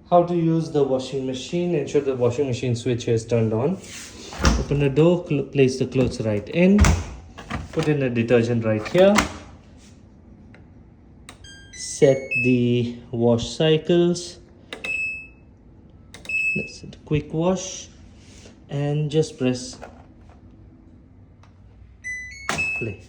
How to use the washing machine. Ensure the washing machine switch is turned on. Open the door, place the clothes right in. Put in the detergent right here. Set the wash cycles. That's it. Quick wash. And just press play.